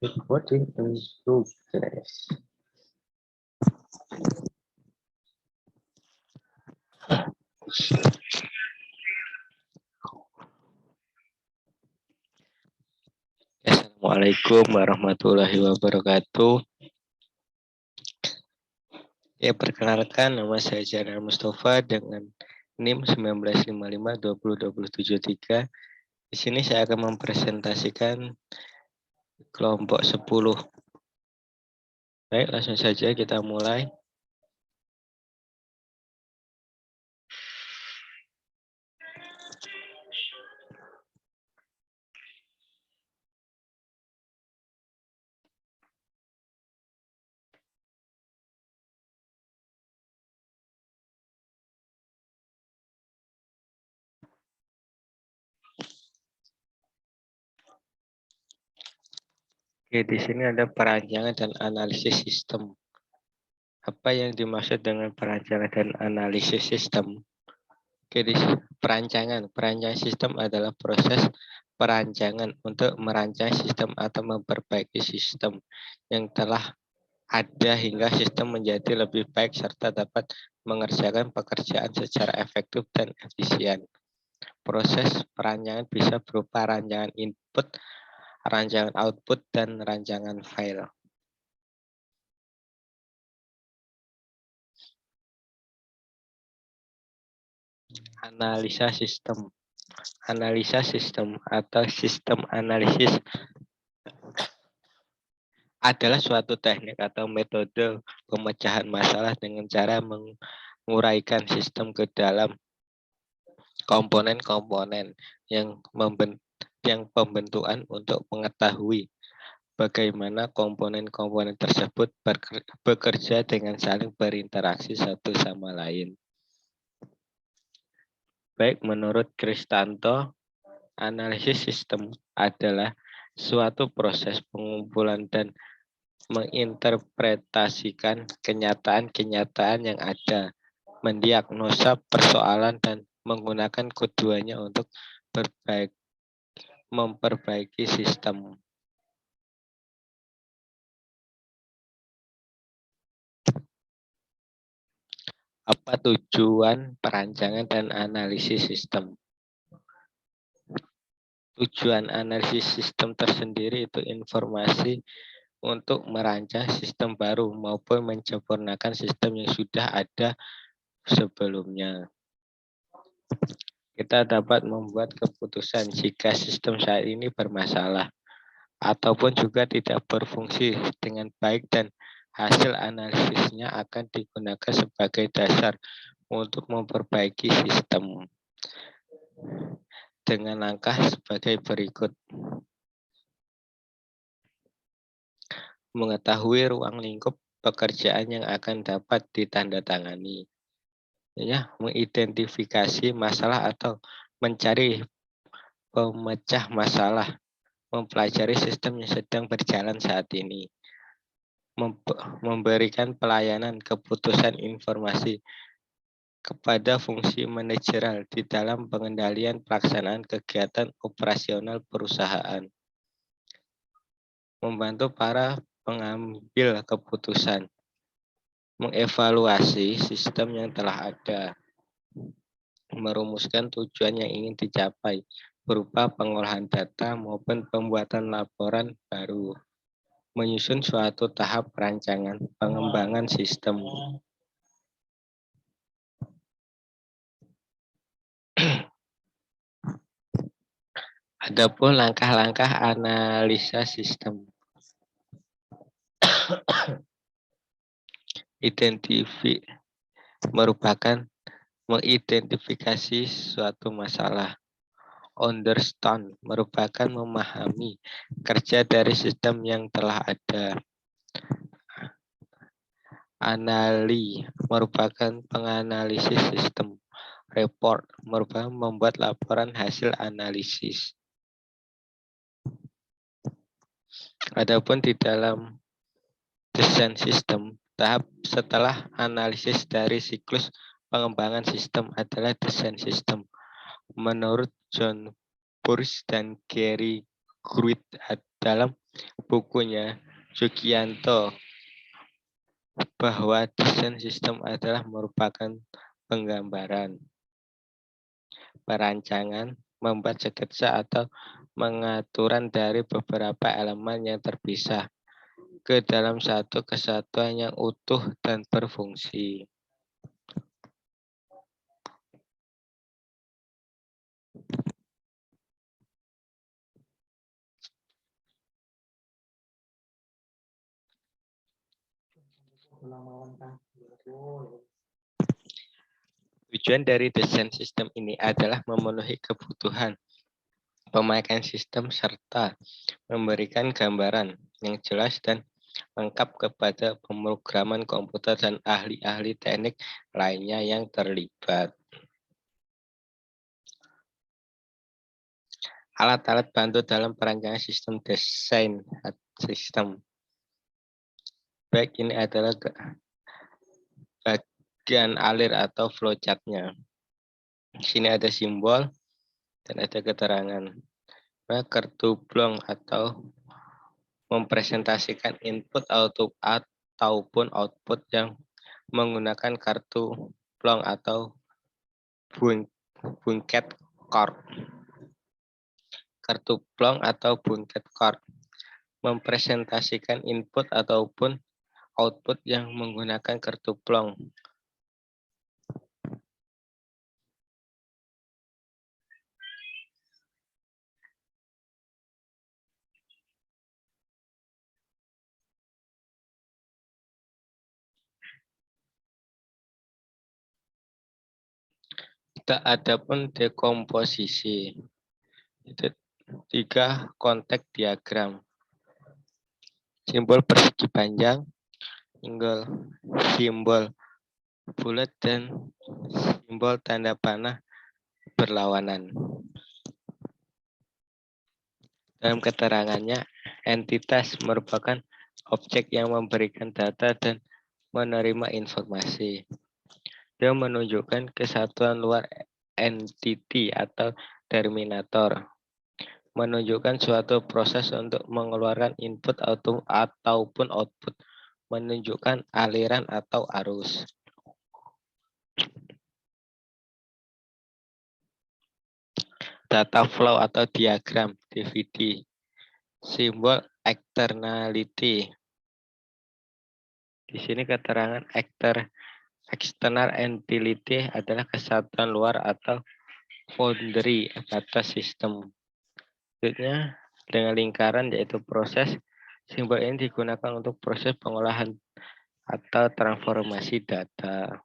Recording in progress. Assalamualaikum warahmatullahi wabarakatuh. Ya, perkenalkan nama saya Jaran Mustafa dengan NIM 1955202073. Di sini saya akan mempresentasikan kelompok 10. Baik, langsung saja kita mulai. Oke, di sini ada perancangan dan analisis sistem. Apa yang dimaksud dengan perancangan dan analisis sistem? Oke, di perancangan sistem adalah proses perancangan untuk merancang sistem atau memperbaiki sistem yang telah ada hingga sistem menjadi lebih baik serta dapat mengerjakan pekerjaan secara efektif dan efisien. Proses perancangan bisa berupa rancangan input, rancangan output, dan rancangan file. Analisa sistem. Analisa sistem atau sistem analisis adalah suatu teknik atau metode pemecahan masalah dengan cara menguraikan sistem ke dalam komponen-komponen yang pembentukan untuk mengetahui bagaimana komponen-komponen tersebut bekerja dengan saling berinteraksi satu sama lain. Baik, menurut Kristanto, analisis sistem adalah suatu proses pengumpulan dan menginterpretasikan kenyataan-kenyataan yang ada, mendiagnosa persoalan dan menggunakan keduanya untuk memperbaiki sistem. Apa tujuan perancangan dan analisis sistem? Tujuan analisis sistem tersendiri itu informasi untuk merancang sistem baru maupun menyempurnakan sistem yang sudah ada sebelumnya. Kita dapat membuat keputusan jika sistem saat ini bermasalah ataupun juga tidak berfungsi dengan baik, dan hasil analisisnya akan digunakan sebagai dasar untuk memperbaiki sistem dengan langkah sebagai berikut. Mengetahui ruang lingkup pekerjaan yang akan dapat ditandatangani. Ya, mengidentifikasi masalah atau mencari pemecah masalah, mempelajari sistem yang sedang berjalan saat ini, memberikan pelayanan keputusan informasi kepada fungsi manajerial di dalam pengendalian pelaksanaan kegiatan operasional perusahaan, membantu para pengambil keputusan, mengevaluasi sistem yang telah ada, merumuskan tujuan yang ingin dicapai berupa pengolahan data maupun pembuatan laporan baru, menyusun suatu tahap perancangan pengembangan sistem. Adapun langkah-langkah analisa sistem. Merupakan mengidentifikasi suatu masalah. Understand merupakan memahami kerja dari sistem yang telah ada. Anali merupakan penganalisis sistem. Report merupakan membuat laporan hasil analisis. Adapun di dalam desain sistem, tahap setelah analisis dari siklus pengembangan sistem adalah desain sistem. Menurut John Burns dan Gary Gruit dalam bukunya Sugianto bahwa desain sistem adalah merupakan penggambaran, perancangan, membuat sketsa atau pengaturan dari beberapa elemen yang terpisah ke dalam satu kesatuan yang utuh dan berfungsi. Tujuan dari desain sistem ini adalah memenuhi kebutuhan pemakaian sistem serta memberikan gambaran yang jelas dan lengkap kepada pemrograman komputer dan ahli-ahli teknik lainnya yang terlibat. Alat-alat bantu dalam perancangan sistem desain sistem. Baik ini adalah bagian alir atau flowchart-nya. Di sini ada simbol dan ada keterangan. Nah, kartu blong atau mempresentasikan input ataupun output yang menggunakan kartu blong atau bunket cord. Kartu blong atau bunket cord mempresentasikan input ataupun output yang menggunakan kartu blong. Tak ada pun dekomposisi. Itu 3 konteks diagram. Simbol persegi panjang, simbol bulat, dan simbol tanda panah berlawanan. Dalam keterangannya, entitas merupakan objek yang memberikan data dan menerima informasi. Dia menunjukkan kesatuan luar entity atau terminator. Menunjukkan suatu proses untuk mengeluarkan input ataupun output. Menunjukkan aliran atau arus. Data flow atau diagram DVD. Simbol externality. Di sini keterangan external entity adalah kesatuan luar atau boundary batas sistem. Selanjutnya dengan lingkaran yaitu proses. Simbol ini digunakan untuk proses pengolahan atau transformasi data.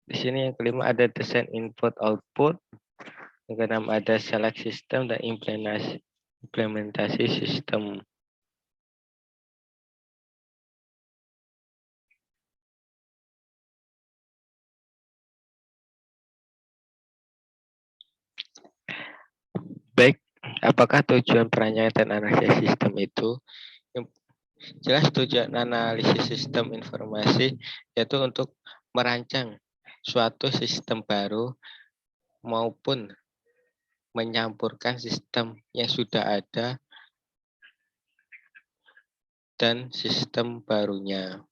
Di sini yang kelima ada desain input output. Yang keenam ada select system dan implementasi sistem. Baik, apakah tujuan perancangan dan analisis sistem itu? Jelas tujuan analisis sistem informasi yaitu untuk merancang suatu sistem baru maupun menyampurkan sistem yang sudah ada dan sistem barunya.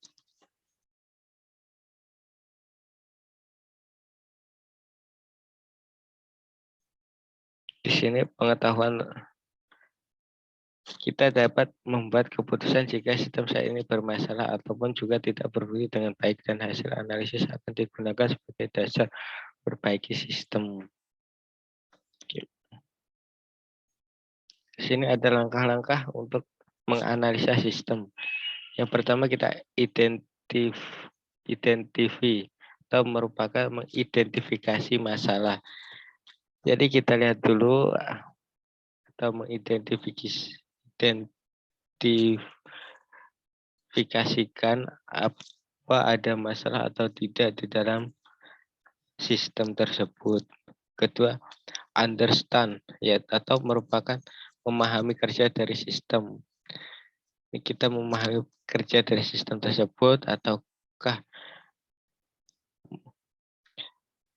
Di sini pengetahuan kita dapat membuat keputusan jika sistem saat ini bermasalah ataupun juga tidak berfungsi dengan baik dan hasil analisis akan digunakan sebagai dasar perbaiki sistem. Di sini ada langkah-langkah untuk menganalisa sistem. Yang pertama kita identify atau merupakan mengidentifikasi masalah. Jadi kita lihat dulu atau mengidentifikasikan apa ada masalah atau tidak di dalam sistem tersebut. Kedua, understand ya atau merupakan memahami kerja dari sistem. Ini kita memahami kerja dari sistem tersebut ataukah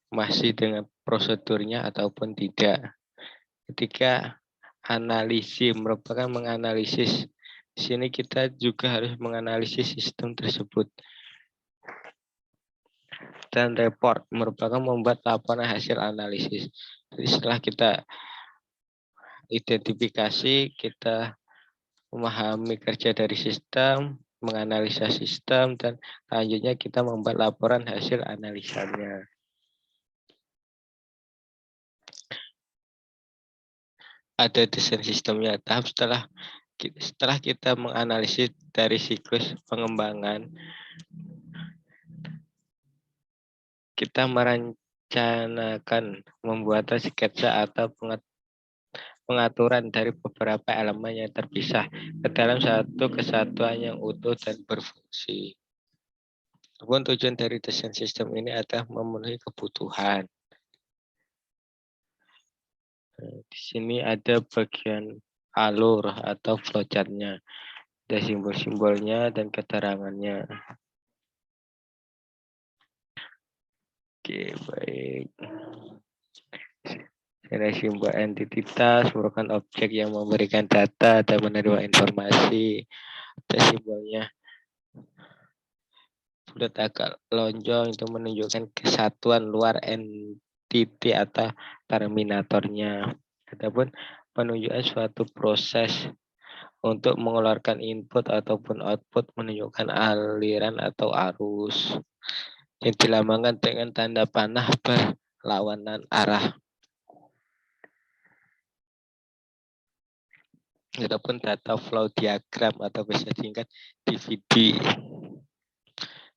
masih dengan prosedurnya ataupun tidak. Ketika analisis merupakan menganalisis. Di sini kita juga harus menganalisis sistem tersebut. Dan report merupakan membuat laporan hasil analisis. Jadi setelah kita identifikasi, kita memahami kerja dari sistem, menganalisa sistem, dan selanjutnya kita membuat laporan hasil analisanya. Ada desain sistemnya. Tahap setelah kita menganalisis dari siklus pengembangan, kita merencanakan membuat sketsa atau pengaturan dari beberapa elemen yang terpisah ke dalam satu kesatuan yang utuh dan berfungsi. Namun tujuan dari desain sistem ini adalah memenuhi kebutuhan. Di sini ada bagian alur atau flowchart-nya, ada simbol-simbolnya dan keterangannya. Oke, baik. Ada simbol entitas merupakan objek yang memberikan data dan menerima informasi. Ada simbolnya bulat agak lonjong itu menunjukkan kesatuan luar entiti atau terminatornya. Adapun penunjukan suatu proses untuk mengeluarkan input ataupun output menunjukkan aliran atau arus yang dilambangkan dengan tanda panah berlawanan arah. Adapun data flow diagram atau bisa singkat DVD.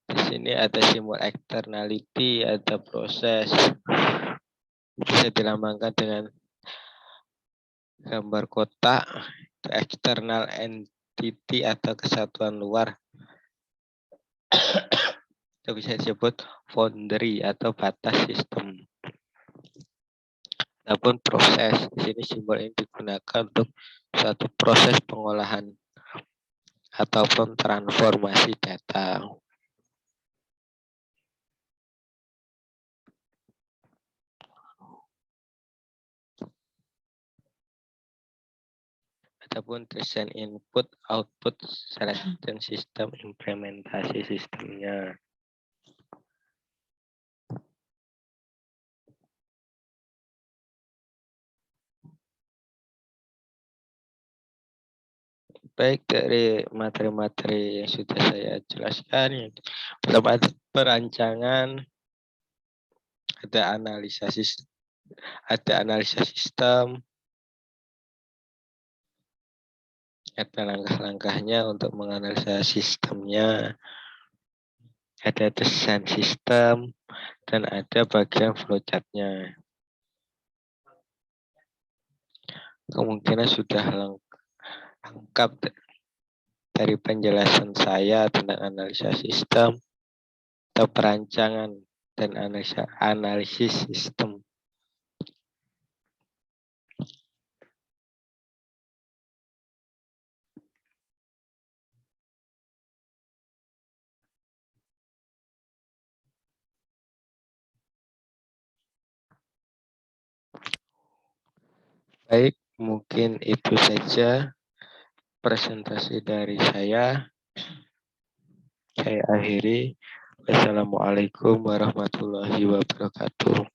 Di sini ada simbol externality, ada proses. Bisa dilambangkan dengan gambar kotak, external entity atau kesatuan luar. Itu bisa disebut boundary atau batas sistem. Adapun proses, di sini simbol ini digunakan untuk suatu proses pengolahan ataupun transformasi data. Adapun desain input, output, selection sistem, implementasi sistemnya. Baik, dari materi-materi yang sudah saya jelaskan, pertama perancangan, ada analisa sistem, ada langkah-langkahnya untuk menganalisa sistemnya, ada desain sistem, dan ada bagian flowchart-nya. Kemungkinan sudah lengkap dari penjelasan saya tentang analisa sistem atau perancangan dan analisis sistem. Baik, mungkin itu saja presentasi dari saya. Saya akhiri. Wassalamualaikum warahmatullahi wabarakatuh.